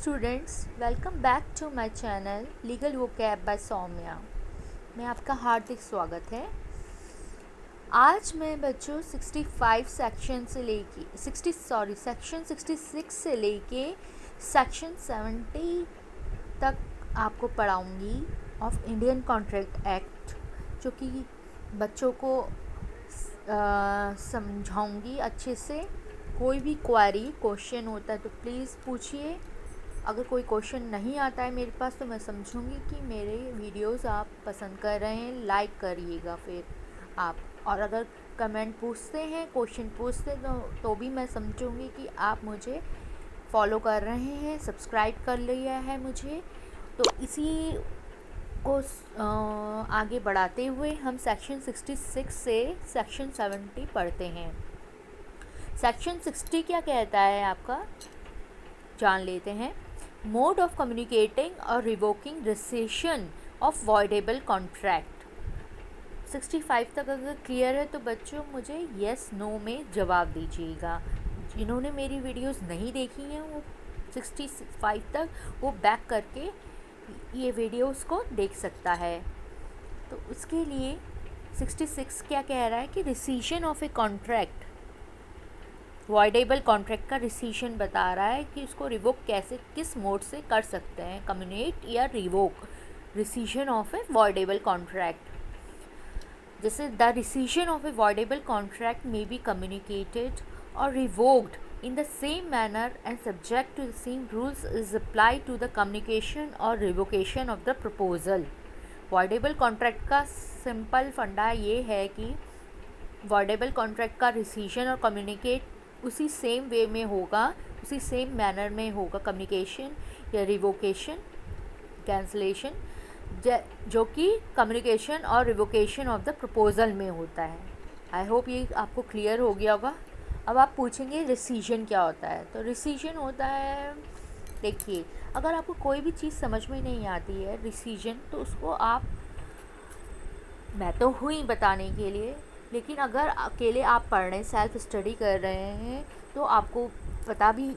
Students, welcome back to my channel legal vocab by Saumya. मैं आपका हार्दिक स्वागत है। आज मैं बच्चों 65 सेक्शन से लेके सेक्शन 66 से लेके सेक्शन 70 तक आपको पढ़ाऊंगी ऑफ इंडियन कॉन्ट्रैक्ट एक्ट, जो कि बच्चों को समझाऊंगी अच्छे से। कोई भी क्वेरी क्वेश्चन होता है तो प्लीज़ पूछिए। अगर कोई क्वेश्चन नहीं आता है मेरे पास तो मैं समझूंगी कि मेरे वीडियोस आप पसंद कर रहे हैं, लाइक करिएगा फिर आप। और अगर कमेंट पूछते हैं, क्वेश्चन पूछते तो भी मैं समझूंगी कि आप मुझे फॉलो कर रहे हैं, सब्सक्राइब कर लिया है मुझे। तो इसी को आगे बढ़ाते हुए हम सेक्शन 66 से सेक्शन 70 पढ़ते हैं। सेक्शन 60 क्या कहता है आपका, जान लेते हैं। मोड ऑफ कम्युनिकेटिंग और revoking recession of voidable contract. 65 तक अगर क्लियर है तो बच्चों मुझे येस नो में जवाब दीजिएगा। जिन्होंने मेरी वीडियोस नहीं देखी हैं वो 65 तक वो बैक करके ये वीडियोस को देख सकता है। तो उसके लिए 66 क्या कह रहा है कि recession of a contract, voidable contract का रिसेशन बता रहा है कि उसको रिवोक कैसे, किस मोड से कर सकते हैं, कम्युनिकेट या revoke rescission of a voidable contract. जैसे the rescission of a voidable contract may be communicated और revoked in the same manner and subject to the same rules is applied to the communication or revocation of the proposal। voidable contract का simple फंडा ये है कि voidable contract का rescission और communicate उसी same way में होगा, उसी सेम मैनर में होगा, कम्युनिकेशन या रिवोकेशन, कैंसलेशन, जो कि कम्युनिकेशन और रिवोकेशन ऑफ द प्रपोजल में होता है। आई होप ये आपको क्लियर हो गया होगा। अब आप पूछेंगे रिसीजन क्या होता है। तो रिसीजन होता है, देखिए अगर आपको कोई भी चीज़ समझ में नहीं आती है रिसीजन, तो उसको आप, मैं तो हुई बताने के लिए, लेकिन अगर अकेले आप पढ़ रहे हैं, सेल्फ स्टडी कर रहे हैं, तो आपको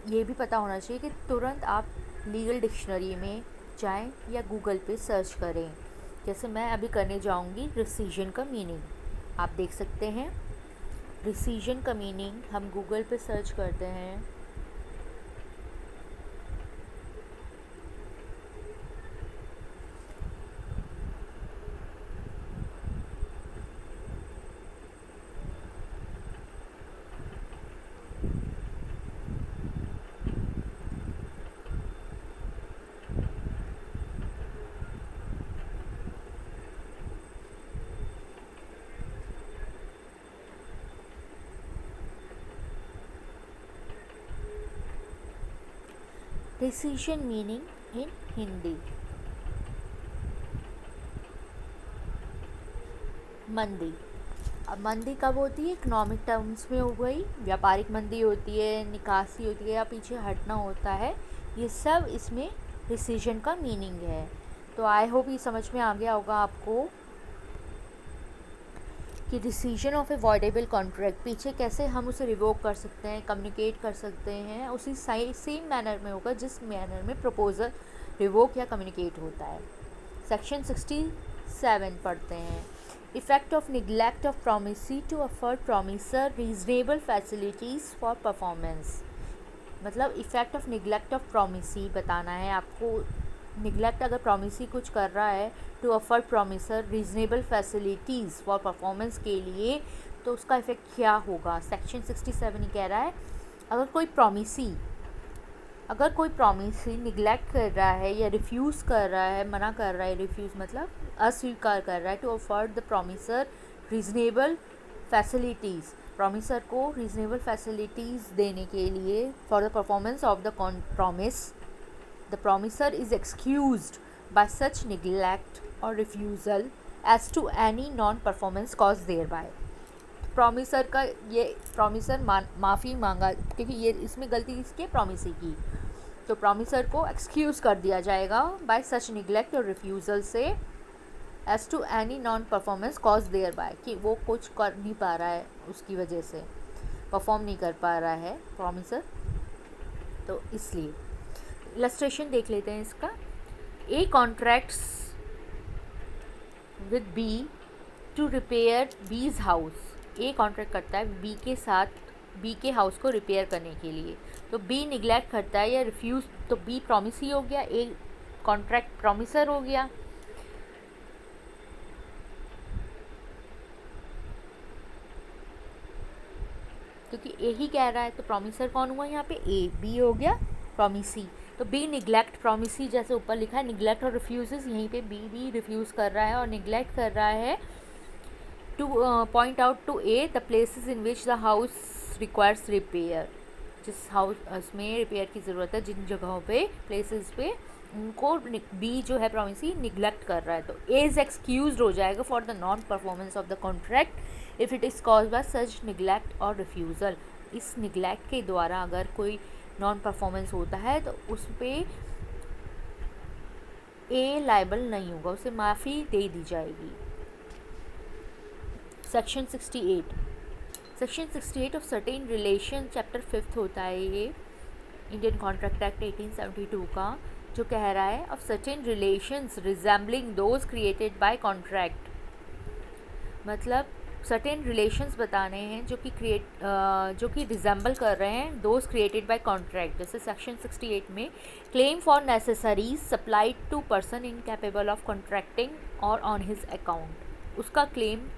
ये भी पता होना चाहिए कि तुरंत आप लीगल डिक्शनरी में जाएं या गूगल पे सर्च करें। जैसे मैं अभी करने जाऊंगी रिसीजन का मीनिंग, आप देख सकते हैं। रिसीजन का मीनिंग हम गूगल पे सर्च करते हैं। रिसीजन मीनिंग इन हिंदी, मंदी। अब मंदी कब होती है, इकोनॉमिक टर्म्स में हो गई, व्यापारिक मंदी होती है, निकासी होती है या पीछे हटना होता है, ये सब इसमें रिसीजन का मीनिंग है। तो आई होप ये समझ में आ गया होगा आपको कि रिसीजन ऑफ ए वॉइडेबल कॉन्ट्रैक्ट, पीछे कैसे हम उसे रिवोक कर सकते हैं, कम्युनिकेट कर सकते हैं, उसी सेम मैनर में होगा जिस मैनर में प्रपोजल रिवोक या कम्युनिकेट होता है। सेक्शन 67 पढ़ते हैं। Effect of neglect of promisee to afford promisor reasonable facilities for performance. मतलब effect of neglect of promisee बताना है आपको। निगलेक्ट अगर प्रोमिसी कुछ कर रहा है to afford promisor reasonable facilities for performance के लिए, तो उसका इफ़ेक्ट क्या होगा। सेक्शन 67 ही कह रहा है अगर कोई प्रोमिसी निगलेक्ट कर रहा है या रिफ्यूज़ कर रहा है, मना कर रहा है, रिफ्यूज़ मतलब अस्वीकार कर रहा है, to afford the promisor reasonable facilities, promisor को रीजनेबल फैसिलिटीज़ देने के लिए for the performance of the promise, the promisor is excused by such neglect और refusal as to any non performance cause thereby. Promisor माफ़ी मांगा क्योंकि ये इसमें गलती इसकी प्रोमिसी की, तो प्रोमिसर को एक्सक्यूज़ कर दिया जाएगा बाय सच निगलेक्ट और रिफ्यूज़ल से as to any non performance cause thereby, कि वो कुछ कर नहीं पा रहा है, उसकी वजह से परफॉर्म नहीं कर पा रहा है प्रोमिसर, तो इसलिए इलस्ट्रेशन देख लेते हैं इसका। A contracts with B to repair B's house. A contract करता है बी के साथ बी के हाउस को रिपेयर करने के लिए। तो बी निगलेक्ट करता है या रिफ्यूज़, तो बी प्रॉमिस ही हो गया, ए कॉन्ट्रैक्ट प्रॉमिसर हो गया। क्योंकि ए ही कह रहा है तो प्रॉमिसर कौन हुआ यहाँ पे, ए। बी हो गया प्रॉमिसी। तो बी निगलेक्ट प्रॉमिसी, जैसे ऊपर लिखा है निगलेक्ट और रिफ्यूजेस, यहीं पे बी भी रिफ्यूज़ कर रहा है और निगलेक्ट कर रहा है to point out to a the places in which the house requires repair. जिस हाउस में रिपेयर की ज़रूरत है, जिन जगहों पे प्लेसेस पे, उनको बी जो है प्रॉमिसी निगलेक्ट कर रहा है। तो ए इज़ एक्सक्यूज हो जाएगा for the non performance of the contract if it is caused by such neglect और रिफ्यूज़ल। इस निगलेक्ट के द्वारा अगर कोई नॉन परफॉर्मेंस होता है तो उस पर ए लायबल नहीं होगा, उसे माफ़ी दे दी जाएगी। Section 68 of certain relation, chapter 5 होता है ये इंडियन कॉन्ट्रैक्ट एक्ट 1872 का, जो कह रहा है of certain relations resembling those created by contract. मतलब सर्टेन रिलेशंस बताने हैं जो कि रिजेंबल कर रहे हैं दोज क्रिएटेड बाय कॉन्ट्रैक्ट। जैसे सेक्शन 68 में claim for necessaries supplied to person incapable of contracting और ऑन हिज अकाउंट, उसका क्लेम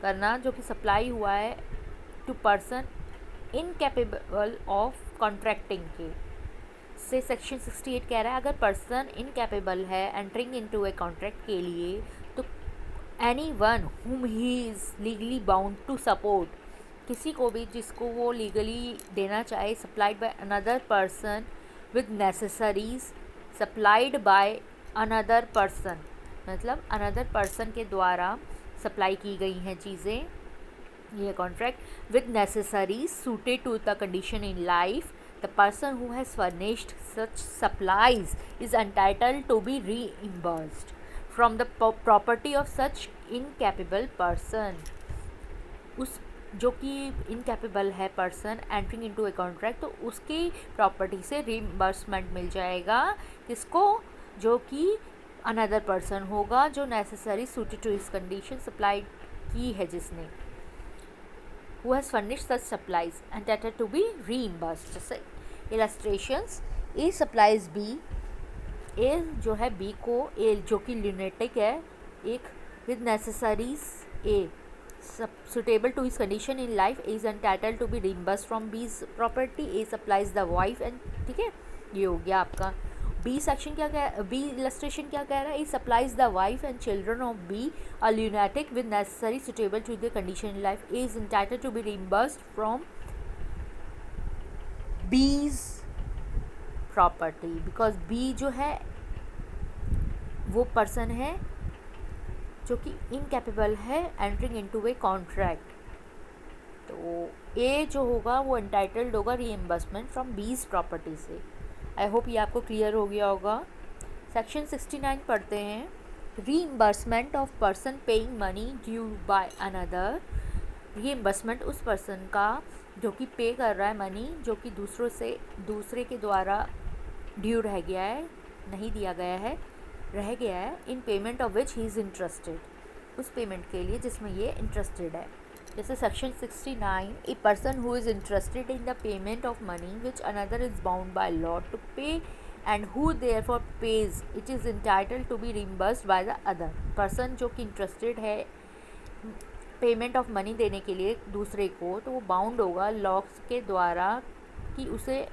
करना जो कि सप्लाई हुआ है to person incapable of contracting के से। सेक्शन 68 कह रहा है अगर पर्सन इनकैपेबल है एंटरिंग इनटू ए कॉन्ट्रैक्ट के लिए, तो any one whom he is legally bound to support, किसी को भी जिसको वो लीगली देना चाहे, supplied by another person with necessaries supplied by another person, मतलब अनदर पर्सन के द्वारा सप्लाई की गई हैं चीज़ें, ये contract with necessaries suited to the condition in life, the person who has furnished such supplies is entitled to be reimbursed from the property of such incapable person. उस जो कि इनकैपेबल है person entering into a contract, तो उसकी property से reimbursement मिल जाएगा किसको, जो कि अनदर पर्सन होगा जो necessary suited to his condition supply की है जिसने, who has furnished such supplies entitled to be reimbursed। जैसे illustrations, A supplies B, A जो है B को, A जो कि lunatic है, एक with necessaries A suitable to his condition in life, A is entitled to be reimbursed from B's property, A supplies the wife and, ठीक है, ये हो गया आपका। बी सेक्शन क्या कह, बी इलस्ट्रेशन क्या कह रहा है, supplies the wife and children of B are lunatic with necessary suitable to the condition in life, A is entitled to be reimbursed from B's property, because B जो है वो person है जो कि इनकैपेबल है एंटरिंग इनटू ए कॉन्ट्रैक्ट, तो A जो होगा वो एंटाइटल्ड होगा रीइम्बर्समेंट फ्रॉम बीज प्रॉपर्टी से। आई होप ये आपको क्लियर हो गया होगा। सेक्शन 69 पढ़ते हैं। Reimbursement of person paying money due by another. Reimbursement उस पर्सन का जो कि पे कर रहा है मनी, जो कि दूसरे के द्वारा ड्यू रह गया है, नहीं दिया गया है, रह गया है, in payment of which he is interested, उस पेमेंट के लिए जिसमें ये इंटरेस्टेड है। जैसे section 69, a person who is interested in the payment of money which another is bound by law to pay and who therefore pays it is entitled to be reimbursed by the other. Person जो कि interested है payment of money देने के लिए दूसरे को, तो वो बाउंड होगा लॉ के द्वारा कि उसे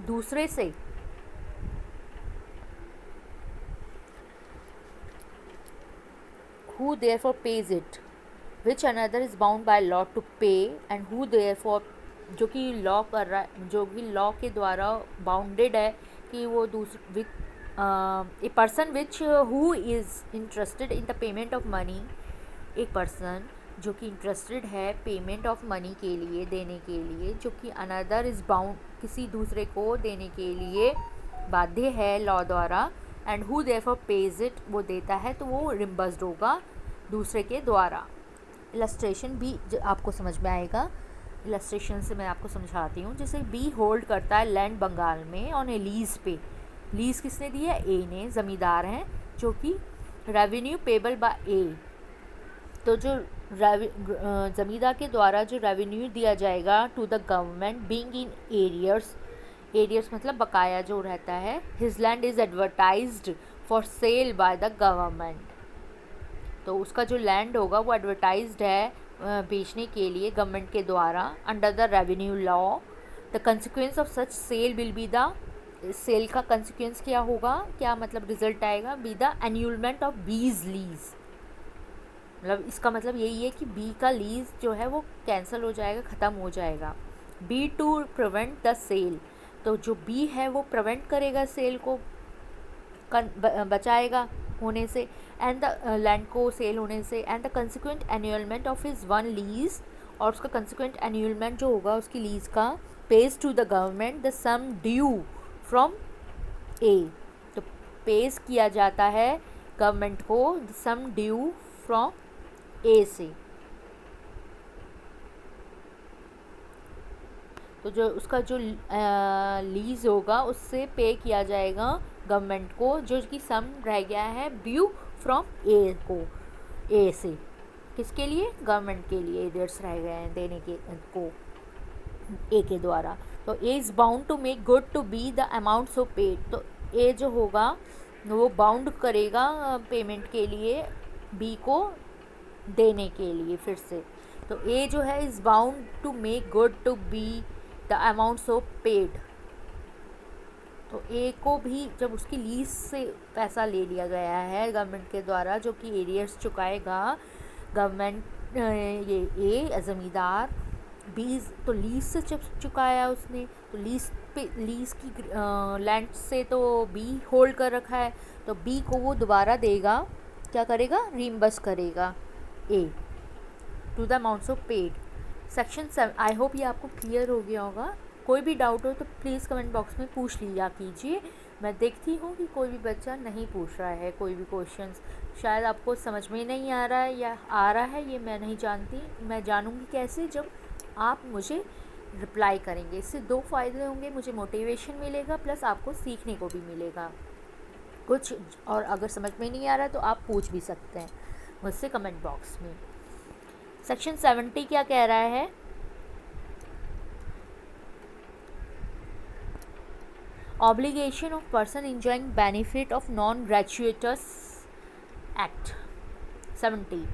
दूसरे से who therefore pays it which another is bound by law to pay and who therefore जो कि लॉ कर रहा है, जो कि लॉ के द्वारा बाउंडेड है कि वो a person which who is interested in the payment of money, एक पर्सन जो कि इंटरेस्टेड है पेमेंट ऑफ मनी के लिए, देने के लिए, जो कि अनदर इज़ बाउंड किसी दूसरे को देने के लिए बाध्य है लॉ द्वारा, and who therefore pays it, वो देता है तो वो रिम्बर्स्ड होगा दूसरे के द्वारा। इलस्ट्रेशन भी आपको समझ में आएगा, इलस्ट्रेशन से मैं आपको समझाती हूँ। जैसे बी होल्ड करता है लैंड बंगाल में ऑन ए लीज पे, लीज किसने दी है? ए ने, ज़मींदार हैं जो कि रेवेन्यू पेबल बाय ए। तो जो ज़मींदार के द्वारा जो रेवेन्यू दिया जाएगा to the government being in arrears, arrears मतलब बकाया जो रहता है, his land is advertised for sale by the government. तो उसका जो लैंड होगा वो एडवर्टाइज्ड है बेचने के लिए गवर्नमेंट के द्वारा under the revenue law. The consequence of such sale will be the, sale का कंसिक्वेंस क्या होगा, क्या मतलब रिजल्ट आएगा? Be the annulment of B's lease. मतलब इसका मतलब यही है कि बी का लीज जो है वो कैंसिल हो जाएगा, ख़त्म हो जाएगा। B to prevent the sale, तो जो बी है वो प्रिवेंट करेगा सेल को, बचाएगा होने से, एंड द लैंड को सेल होने से, and the consequent annulment of his own lease, और उसका कंसिक्वेंट एन्यूलमेंट जो होगा उसकी लीज का, pays to the government the sum due from A. तो पेज किया जाता है गवर्नमेंट को the sum due from A से। तो जो उसका जो लीज होगा उससे पे किया जाएगा गवर्नमेंट को, जो कि सम रह गया है ड्यू फ्रॉम ए को, ए से। किसके लिए? गवर्नमेंट के लिए एरियर्स रह गए हैं देने के को ए के द्वारा। तो A is bound to make good to B the amount so paid. तो ए जो होगा वो बाउंड करेगा पेमेंट के लिए बी को देने के लिए फिर से। तो ए जो है is bound to make good to B the amount so paid. तो ए को भी जब उसकी लीज से पैसा ले लिया गया है गवर्नमेंट के द्वारा, जो कि एरियर्स चुकाएगा गवर्नमेंट, ये ए ज़मींदार, बी तो लीज से चुकाया उसने, तो लीज की लैंड से तो बी होल्ड कर रखा है, तो बी को वो दोबारा देगा, क्या करेगा? रीइंबर्स करेगा A to the amounts of paid. Section 7, I hope ये आपको क्लियर हो गया होगा। कोई भी डाउट हो तो प्लीज़ कमेंट बॉक्स में पूछ लिया कीजिए। मैं देखती हूँ कि कोई भी बच्चा नहीं पूछ रहा है कोई भी क्वेश्चंस, शायद आपको समझ में नहीं आ रहा है या आ रहा है ये मैं नहीं जानती। मैं जानूँगी कैसे? जब आप मुझे रिप्लाई करेंगे। इससे 2 फ़ायदे होंगे, मुझे मोटिवेशन मिलेगा प्लस आपको सीखने को भी मिलेगा कुछ। और अगर समझ में नहीं आ रहा तो आप पूछ भी सकते हैं मुझसे कमेंट बॉक्स में। सेक्शन 70 क्या कह रहा है? Obligation of person enjoying benefit of non gratuitous act. 70,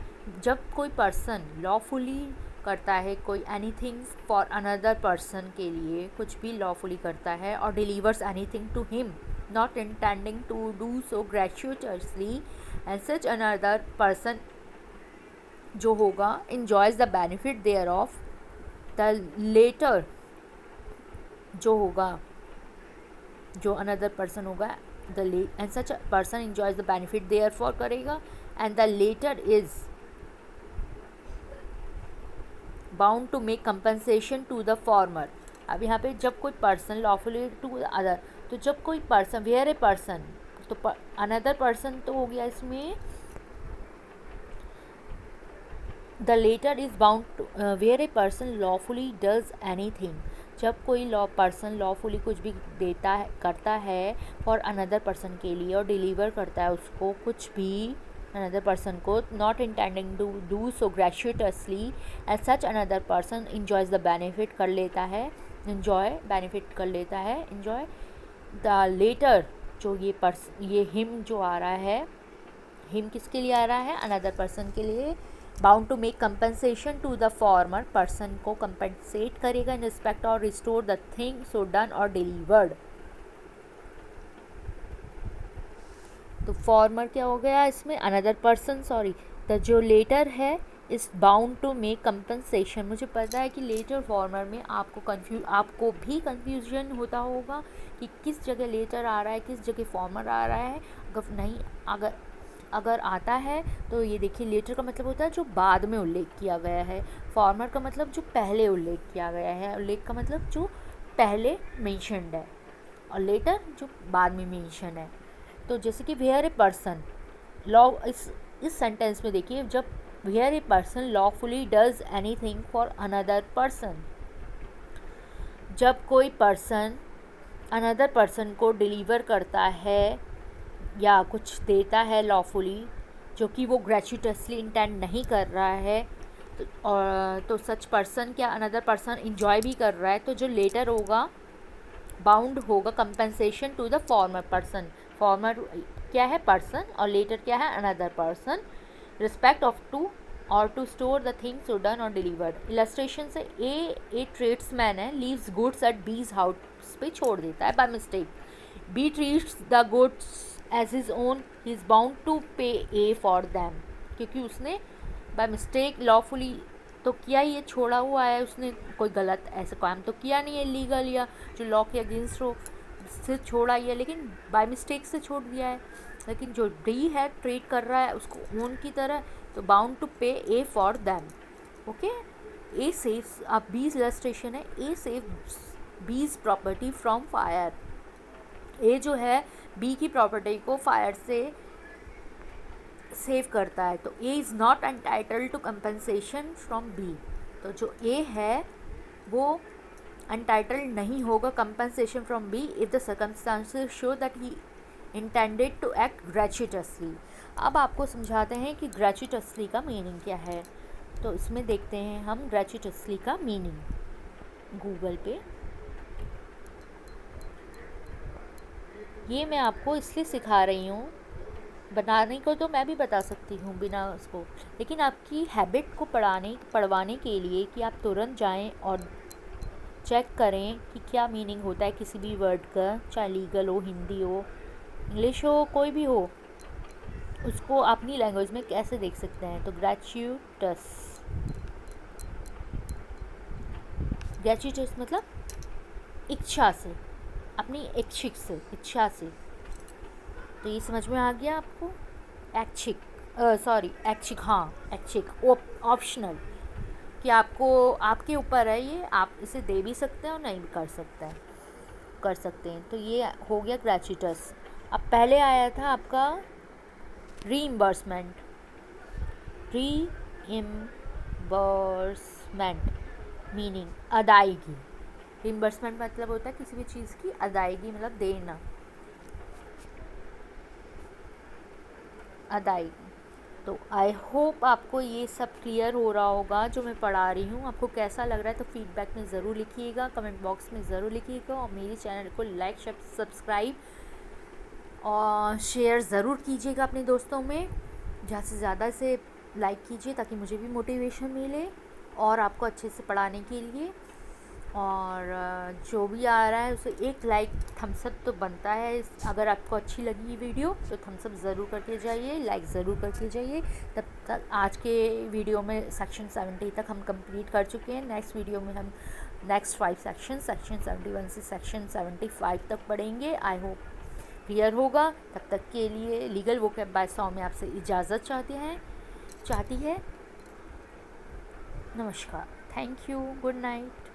जब कोई पर्सन लॉफुली करता है कोई एनीथिंग फॉर अनदर पर्सन के लिए, कुछ भी लॉफुली करता है, और delivers anything to him not intending to do so gratuitously, and such another person जो होगा enjoys the benefit thereof, the later जो होगा, जो another person होगा, and such a person enjoys the benefit therefore करेगा, and the later is bound to make compensation to the former। अब यहाँ पे जब कोई person lawfully to the other, तो जब कोई person where a person, तो another person तो हो गया इसमें, the latter is bound to where a person lawfully does anything, जब कोई पर्सन लॉफुली कुछ भी देता है, करता है फॉर अनदर पर्सन के लिए, और डिलीवर करता है उसको कुछ भी अनदर पर्सन को, not intending to do so gratuitously, as such another person enjoys the benefit कर लेता है, इंजॉय बेनिफिट कर लेता है, इंजॉय द लेटर जो ये हिम जो आ रहा है, हिम किसके लिए आ रहा है? अनदर पर्सन के लिए। Bound to make compensation to the former, person को कंपनसेट करेगा इन रिस्पेक्ट और restore the thing so done और डिलीवर्ड। तो फॉर्मर क्या हो गया इसमें? अनदर पर्सन, सॉरी, द जो लेटर है is bound to make compensation. मुझे पता है कि लेटर फॉर्मर में आपको भी कंफ्यूजन होता होगा कि किस जगह लेटर आ रहा है, किस जगह फॉर्मर आ रहा है। अगर आता है तो ये देखिए, लेटर का मतलब होता है जो बाद में उल्लेख किया गया है, फॉर्मर का मतलब जो पहले उल्लेख किया गया है, उल्लेख का मतलब जो पहले मेंशन्ड है, और लेटर जो बाद में मेंशन है। तो जैसे कि वेयर ए पर्सन लॉ, इस सेंटेंस में देखिए, जब where a person lawfully does anything for another person, जब कोई पर्सन अनदर पर्सन को डिलीवर करता है या कुछ देता है लॉफुली, जो कि वो ग्रेचुइटसली इंटेंड नहीं कर रहा है, तो सच पर्सन क्या अनदर पर्सन इंजॉय भी कर रहा है, तो जो लेटर होगा बाउंड होगा compensation to the former person. Former क्या है? पर्सन, और लेटर क्या है? Another person. Respect of to और to store the things you done और डिलीवर्ड। इलस्ट्रेशन से ए ट्रेड्समैन है, leaves goods at B's house पे छोड़ देता है by mistake. B treats the goods as his own, he is bound to pay A for them, क्योंकि उसने by mistake lawfully तो किया ही, ये छोड़ा हुआ है, उसने कोई गलत ऐसा काम तो किया नहीं है लीगल या जो लॉ के अगेंस्ट हो, से छोड़ा ही है, लेकिन बाय मिस्टेक से छोड़ दिया है। लेकिन जो डी है ट्रीट कर रहा है उसको ओन की तरह, तो bound to pay A for them. Okay, A saves, अब बीज इलस्ट्रेशन है, ए सेव बीज प्रॉपर्टी फ्रॉम फायर। ए जो है बी की प्रॉपर्टी को फायर से सेव करता है, तो A is not entitled to compensation from B. तो जो ए है वो एंटाइटल्ड नहीं होगा compensation from B if the circumstances show that he intended to act gratuitously. अब आपको समझाते हैं कि ग्रेचुइटसली का मीनिंग क्या है। तो इसमें देखते हैं हम ग्रेचुइटसली का मीनिंग गूगल पे। ये मैं आपको इसलिए सिखा रही हूँ, बनाने को तो मैं भी बता सकती हूँ बिना उसको, लेकिन आपकी हैबिट को पढ़वाने के लिए कि आप तुरंत जाएं और चेक करें कि क्या मीनिंग होता है किसी भी वर्ड का, चाहे लीगल हो, हिंदी हो, इंग्लिश हो, कोई भी हो, उसको अपनी लैंग्वेज में कैसे देख सकते हैं। तो ग्रेचुइटस मतलब इच्छा से, अपनी इच्छा से। तो ये समझ में आ गया आपको? ऐच्छिक, हाँ ऐच्छिक, ऑप्शनल, कि आपको आपके ऊपर है ये, आप इसे दे भी सकते हैं और नहीं भी कर सकते हैं। तो ये हो गया ग्रेचुइटस। अब पहले आया था आपका रीइम्बर्समेंट। मीनिंग अदायगी। रीइम्बर्समेंट मतलब होता है किसी भी चीज़ की अदायगी, मतलब देना, अदायगी। तो आई होप आपको ये सब क्लियर हो रहा होगा जो मैं पढ़ा रही हूँ। आपको कैसा लग रहा है तो फीडबैक में ज़रूर लिखिएगा, कमेंट बॉक्स में ज़रूर लिखिएगा, और मेरे चैनल को लाइक, सब्सक्राइब और शेयर ज़रूर कीजिएगा अपने दोस्तों में। ज़्यादा से ज़्यादा से लाइक कीजिए ताकि मुझे भी मोटिवेशन मिले और आपको अच्छे से पढ़ाने के लिए। और जो भी आ रहा है उसे एक लाइक, थम्सअप तो बनता है। अगर आपको अच्छी लगी ये वीडियो तो थम्सअप ज़रूर करके जाइए, लाइक ज़रूर करके जाइए। तब तक आज के वीडियो में सेक्शन 70 तक हम कंप्लीट कर चुके हैं। नेक्स्ट वीडियो में हम नेक्स्ट 5 सेक्शन 71 से सेक्शन 75 तक पढ़ेंगे। आई होप क्लियर होगा। तब तक के लिए लीगल वोकैब बाय सौम्या आपसे इजाज़त चाहती है। नमस्कार, थैंक यू, गुड नाइट।